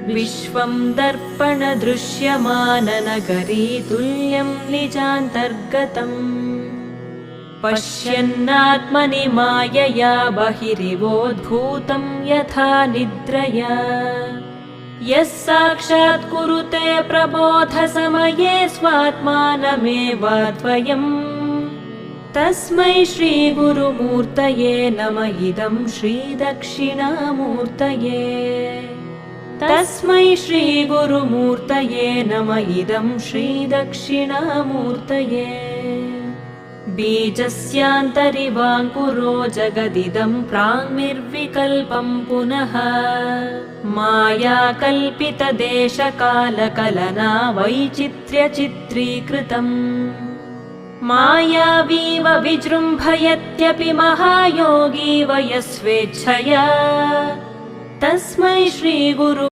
विश्वं दर्पणदृश्यमाननगरी तुल्यं निजान्तर्गतम् पश्यन्नात्मनि मायया बहिरिवोद्भूतं यथा निद्रया यः साक्षात् कुरुते प्रबोधसमये स्वात्मानमेवाद्वयम् तस्मै श्रीगुरुमूर्तये नमः इदं श्रीदक्षिणामूर्तये तस्मै श्रीगुरुमूर्तये नमः इदं श्रीदक्षिणामूर्तये बीजस्यान्तरिवाङ्कुरो जगदिदं प्राङ्निर्विकल्पं पुनः मायाकल्पितदेशकालकलना वैचित्र्यचित्रीकृतम् मायावीव विजृम्भयत्यपि महायोगी वयस्वेच्छया तस्मै श्रीगुरु